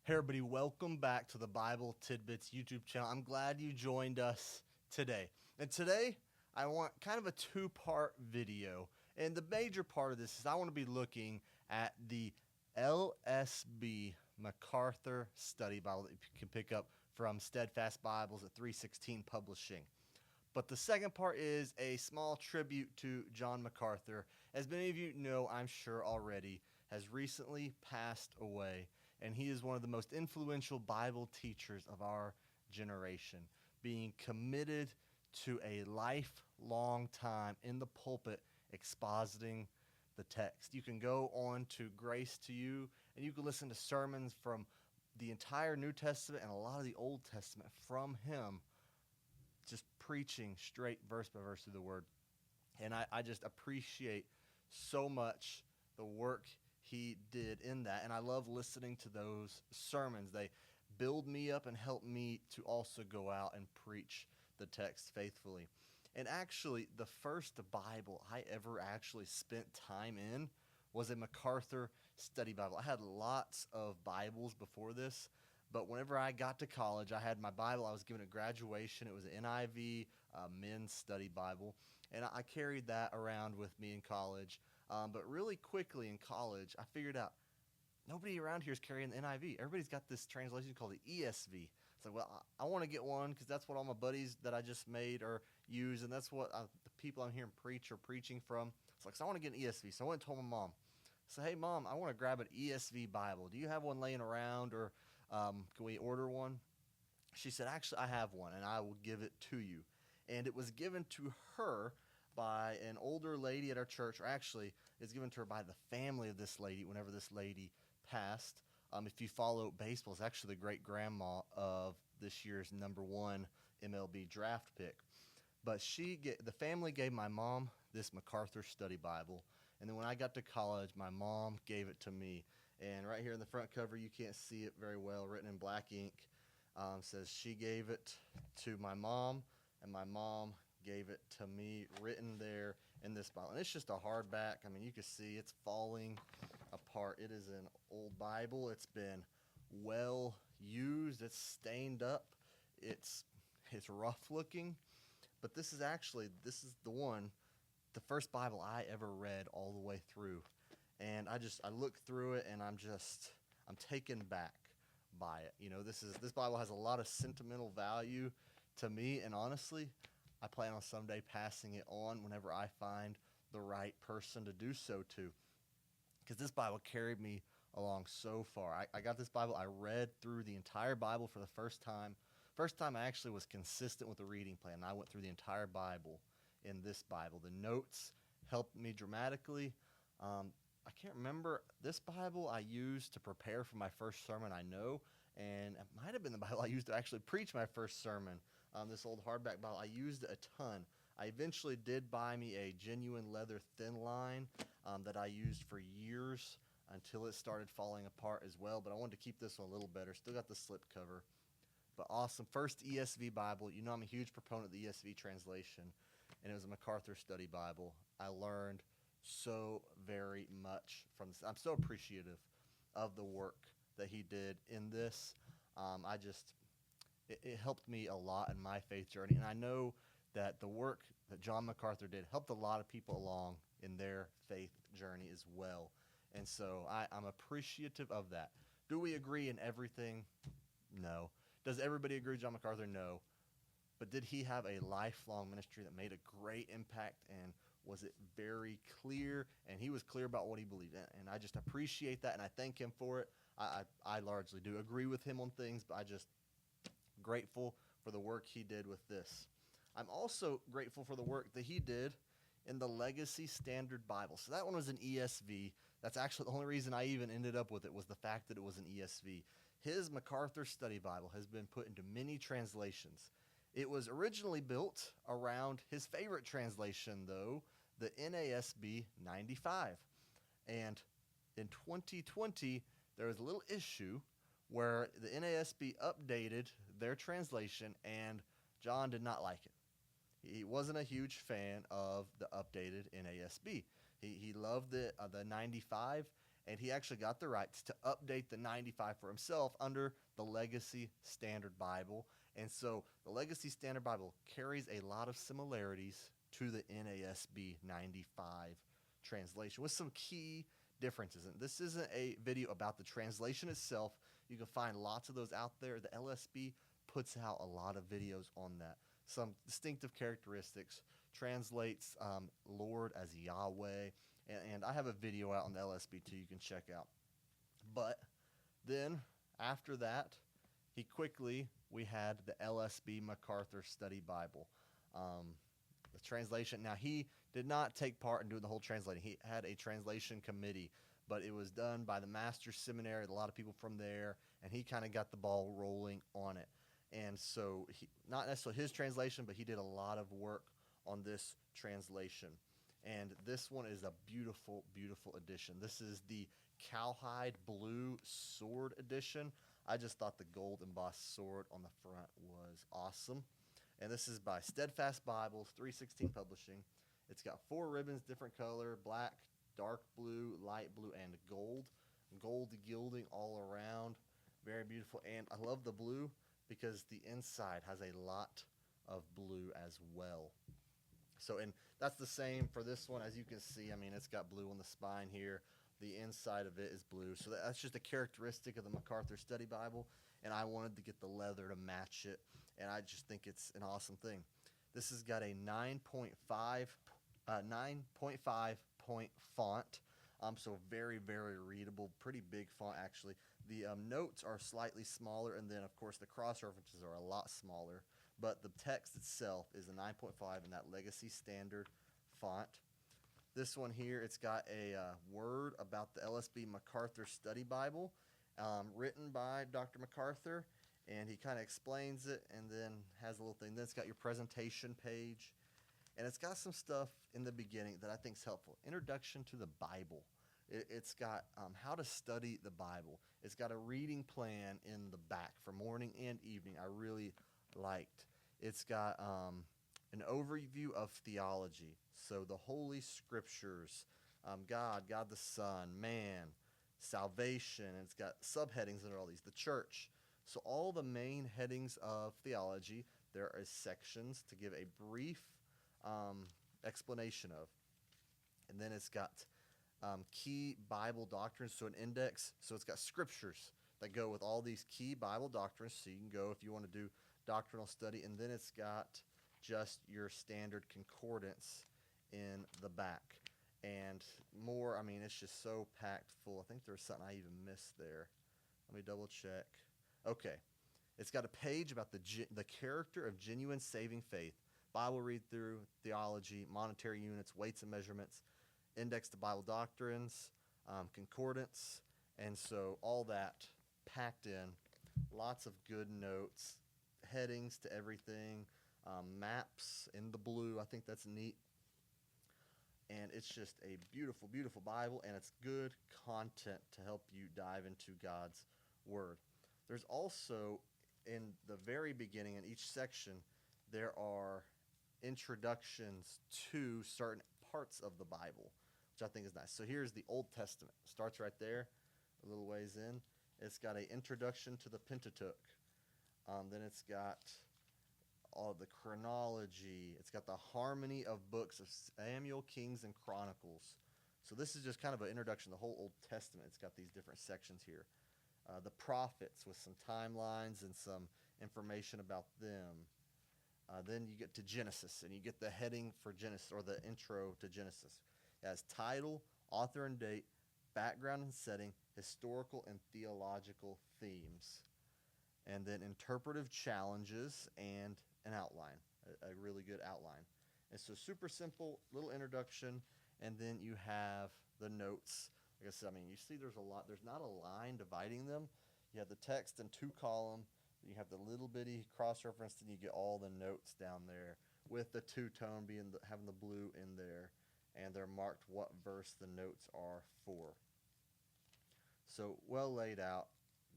Hey everybody, welcome back to the Bible Tidbits YouTube channel. I'm glad you joined us today. And today, I want kind of a two-part video. And the major part of this is I want to be looking at the LSB Macarthur Study Bible that you can pick up from Steadfast Bibles at 316 Publishing. But the second part is a small tribute to John Macarthur. As many of you know, I'm sure already, has recently passed away. And he is one of the most influential Bible teachers of our generation, being committed to a lifelong time in the pulpit expositing the text. You can go on to Grace to You, and you can listen to sermons from the entire New Testament and a lot of the Old Testament from him, just preaching straight verse by verse through the Word. And I just appreciate so much the work he did in that, and I love listening to those sermons. They build me up and help me to also go out and preach the text faithfully. And actually, the first Bible I ever actually spent time in was a Macarthur study Bible. I had lots of Bibles before this, but whenever I got to college, I had my Bible I was given at graduation. It was an NIV men's study Bible, and I carried that around with me in college. But really quickly in college, I figured out nobody around here is carrying the NIV. Everybody's got this translation called the ESV. So, well, I want to get one because that's what all my buddies that I just made or use, and that's what the people I'm hearing preach or preaching from. It's like, so I want to get an ESV. So I went and told my mom. So, hey, Mom, I want to grab an ESV Bible. Do you have one laying around, or can we order one? She said, actually, I have one, and I will give it to you. And it was given to her by an older lady at our church, or actually it's given to her by the family of this lady whenever this lady passed. If you follow baseball, it's actually the great-grandma of this year's #1 MLB draft pick. But the family gave my mom this Macarthur study Bible, and then when I got to college, my mom gave it to me. And right here in the front cover, you can't see it very well, written in black ink, says she gave it to my mom, and my mom gave it to me, written there in this Bible. And it's just a hardback. I mean, you can see it's falling apart. It is an old Bible. It's been well used. It's stained up. It's rough looking. But this is the first Bible I ever read all the way through. And I look through it and I'm taken back by it. You know, this Bible has a lot of sentimental value to me, and honestly, I plan on someday passing it on whenever I find the right person to do so to, because this Bible carried me along so far. I got this Bible. I read through the entire Bible for the first time. First time I actually was consistent with the reading plan. I went through the entire Bible in this Bible. The notes helped me dramatically. I can't remember. This Bible I used to prepare for my first sermon, I know, and it might have been the Bible I used to actually preach my first sermon. This old hardback Bible, I used it a ton. I eventually did buy me a genuine leather thin line that I used for years until it started falling apart as well, but I wanted to keep this one a little better. Still got the slip cover, but awesome. First ESV Bible. You know I'm a huge proponent of the ESV translation, and it was a Macarthur study Bible. I learned so very much from this. I'm so appreciative of the work that he did in this. It helped me a lot in my faith journey, and I know that the work that John Macarthur did helped a lot of people along in their faith journey as well. And so I'm appreciative of that. Do we agree in everything? No. Does everybody agree with John Macarthur? No. But did he have a lifelong ministry that made a great impact, and was it very clear? And he was clear about what he believed in, and I just appreciate that, and I thank him for it. I largely do agree with him on things, but I just grateful for the work he did with this. I'm also grateful for the work that he did in the Legacy Standard Bible. So that one was an ESV. That's actually the only reason I even ended up with it, was the fact that it was an ESV. His Macarthur Study Bible has been put into many translations. It was originally built around his favorite translation, though, the NASB 95. And in 2020, there was a little issue where the NASB updated their translation, and John did not like it. He wasn't a huge fan of the updated NASB. He loved the 95, and he actually got the rights to update the 95 for himself under the Legacy Standard Bible. And so the Legacy Standard Bible carries a lot of similarities to the NASB 95 translation with some key differences. And this isn't a video about the translation itself. You can find lots of those out there. The LSB puts out a lot of videos on that. Some distinctive characteristics, translates Lord as Yahweh, and I have a video out on the LSB too you can check out. But then after that, we had the LSB Macarthur Study Bible. The translation, now he did not take part in doing the whole translating. He had a translation committee, but it was done by the Master's Seminary, a lot of people from there, and he kind of got the ball rolling on it. And so, not necessarily his translation, but he did a lot of work on this translation. And this one is a beautiful, beautiful edition. This is the cowhide blue sword edition. I just thought the gold embossed sword on the front was awesome. And this is by Steadfast Bibles, 316 Publishing. It's got 4 ribbons, different color, black, dark blue, light blue, and gold. Gold gilding all around. Very beautiful. And I love the blue because the inside has a lot of blue as well. So, and that's the same for this one. As you can see, I mean, it's got blue on the spine here. The inside of it is blue. So that's just a characteristic of the Macarthur Study Bible, and I wanted to get the leather to match it, and I just think it's an awesome thing. This has got a 9.5 point font, so very, very readable, pretty big font actually. The notes are slightly smaller, and then of course the cross references are a lot smaller, but the text itself is a 9.5 in that Legacy Standard font. This one here, it's got a word about the LSB Macarthur Study Bible, written by Dr. Macarthur, and he kind of explains it and then has a little thing. Then it's got your presentation page, and it's got some stuff in the beginning that I think is helpful. Introduction to the Bible. It's got how to study the Bible. It's got a reading plan in the back for morning and evening. I really liked. It's got an overview of theology. So the Holy Scriptures, God the Son, man, salvation, and it's got subheadings under all these, the church. So all the main headings of theology, there are sections to give a brief explanation of. And then it's got key Bible doctrines, so an index. So it's got scriptures that go with all these key Bible doctrines, so you can go if you want to do doctrinal study. And then it's got just your standard concordance in the back. And more, I mean, it's just so packed full. I think there was something I even missed there. Let me double check. Okay. It's got a page about the character of genuine saving faith, Bible read-through, theology, monetary units, weights and measurements, index to Bible doctrines, concordance, and so all that packed in. Lots of good notes, headings to everything, maps in the blue. I think that's neat. And it's just a beautiful, beautiful Bible, and it's good content to help you dive into God's Word. There's also, in the very beginning, in each section, there are introductions to certain parts of the Bible, which I think is nice. So here's the Old Testament. Starts right there, a little ways in. It's got an introduction to the Pentateuch. Then it's got all the chronology. It's got the harmony of books of Samuel, Kings, and Chronicles. So this is just kind of an introduction to the whole Old Testament. It's got these different sections here. The prophets with some timelines and some information about them. Then you get to Genesis, and you get the heading for Genesis, or the intro to Genesis. It has title, author and date, background and setting, historical and theological themes, and then interpretive challenges and an outline, a really good outline. And so super simple, little introduction, and then you have the notes. Like I said, I mean, you see there's not a line dividing them. You have the text in 2 columns. You have the little bitty cross-reference, and you get all the notes down there with the two-tone having the blue in there, and they're marked what verse the notes are for. So well laid out,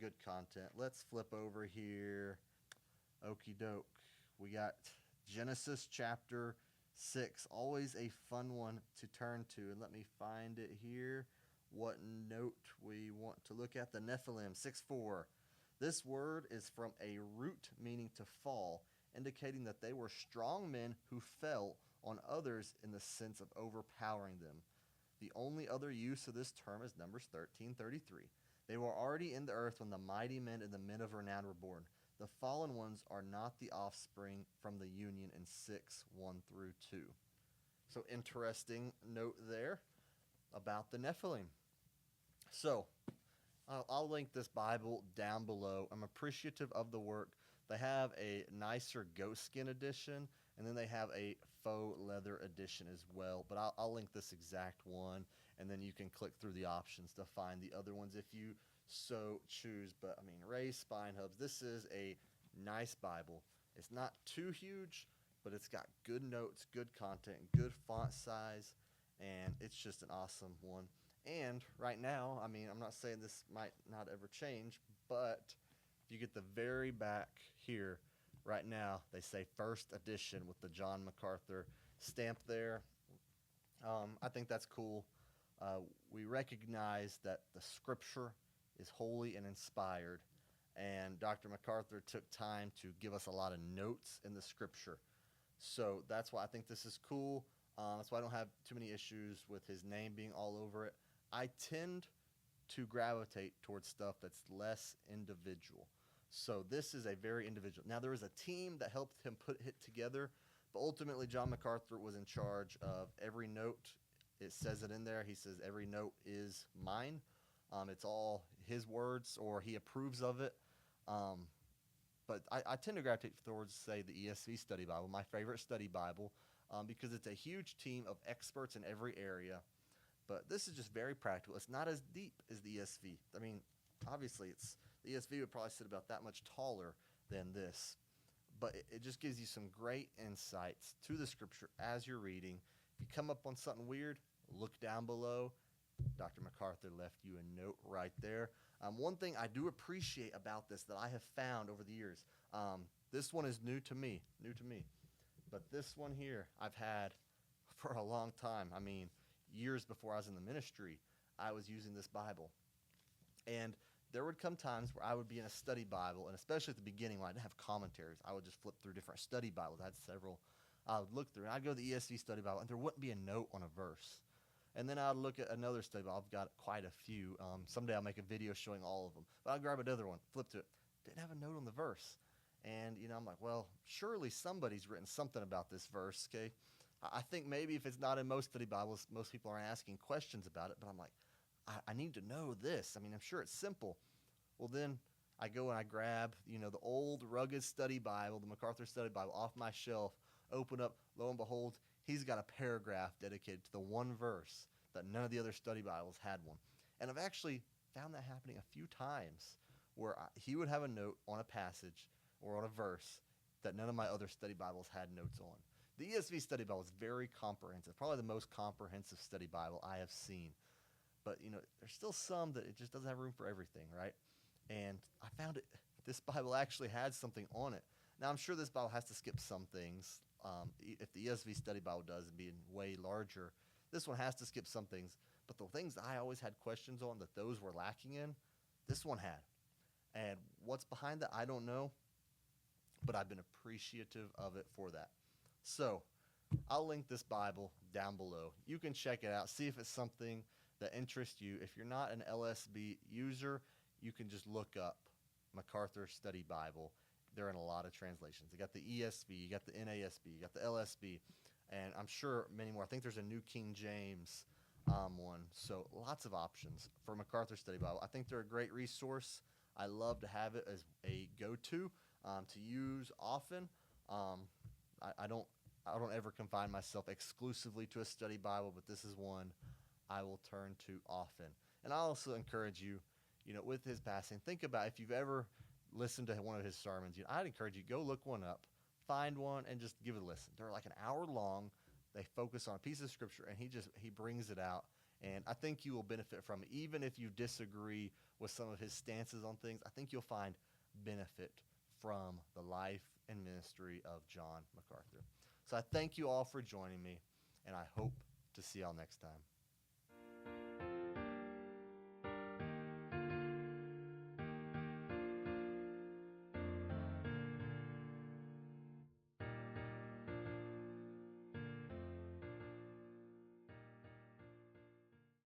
good content. Let's flip over here. Okie doke. We got Genesis chapter 6, always a fun one to turn to, and let me find it here what note we want to look at. The Nephilim, 6:4. This word is from a root meaning to fall, indicating that they were strong men who fell on others in the sense of overpowering them. The only other use of this term is Numbers 13:33. They were already in the earth when the mighty men and the men of renown were born. The fallen ones are not the offspring from the union in 6:1-2. So interesting note there about the Nephilim. So I'll link this Bible down below. I'm appreciative of the work. They have a nicer goat skin edition, and then they have a faux leather edition as well. But I'll link this exact one, and then you can click through the options to find the other ones if you so choose. But I mean, Ray Spine Hubs, this is a nice Bible. It's not too huge, but it's got good notes, good content, good font size, and it's just an awesome one. And right now, I mean, I'm not saying this might not ever change, but if you get the very back here, right now, they say first edition with the John Macarthur stamp there. I think that's cool. We recognize that the scripture is holy and inspired, and Dr. Macarthur took time to give us a lot of notes in the scripture. So that's why I think this is cool. That's why I don't have too many issues with his name being all over it. I tend to gravitate towards stuff that's less individual. So this is a very individual. Now, there was a team that helped him put it together, but ultimately John Macarthur was in charge of every note. It says it in there. He says every note is mine. It's all his words, or he approves of it. But I tend to gravitate towards, say, the ESV Study Bible, my favorite study Bible, because it's a huge team of experts in every area. But this is just very practical. It's not as deep as the ESV. I mean, obviously, the ESV would probably sit about that much taller than this. But it just gives you some great insights to the scripture as you're reading. If you come up on something weird, look down below. Dr. Macarthur left you a note right there. One thing I do appreciate about this that I have found over the years, this one is new to me. But this one here I've had for a long time. I mean, years before I was in the ministry, I was using this Bible. And there would come times where I would be in a study Bible, and especially at the beginning when I didn't have commentaries, I would just flip through different study Bibles. I had several I would look through. And I'd go to the ESV study Bible, and there wouldn't be a note on a verse. And then I'd look at another study Bible. I've got quite a few. Someday I'll make a video showing all of them. But I'll grab another one, flip to it. Didn't have a note on the verse. And, I'm like, well, surely somebody's written something about this verse, okay? I think maybe if it's not in most study Bibles, most people aren't asking questions about it. But I'm like, I need to know this. I mean, I'm sure it's simple. Well, then I go and I grab, the old rugged study Bible, the Macarthur study Bible, off my shelf, open up, lo and behold, he's got a paragraph dedicated to the one verse that none of the other study Bibles had one. And I've actually found that happening a few times where he would have a note on a passage or on a verse that none of my other study Bibles had notes on. The ESV study Bible is very comprehensive, probably the most comprehensive study Bible I have seen. But, there's still some that it just doesn't have room for everything, right? And I found this Bible actually had something on it. Now, I'm sure this Bible has to skip some things. If the ESV study Bible does, being way larger, this one has to skip some things. But the things that I always had questions on that those were lacking in, this one had. And what's behind that, I don't know. But I've been appreciative of it for that. So I'll link this Bible down below. You can check it out, see if it's something that interests you. If you're not an LSB user, you can just look up Macarthur Study Bible. They're in a lot of translations. You got the ESV, you got the NASB, you got the LSB, and I'm sure many more. I think there's a New King James one. So lots of options for Macarthur Study Bible. I think they're a great resource. I love to have it as a go-to to use often. I don't ever confine myself exclusively to a study Bible, but this is one I will turn to often. And I also encourage you, with his passing, think about if you've ever listened to one of his sermons. I'd encourage you, go look one up, find one, and just give it a listen. They're like an hour long. They focus on a piece of scripture, and he brings it out. And I think you will benefit from it. Even if you disagree with some of his stances on things, I think you'll find benefit from the life and ministry of John Macarthur. So I thank you all for joining me, and I hope to see y'all next time.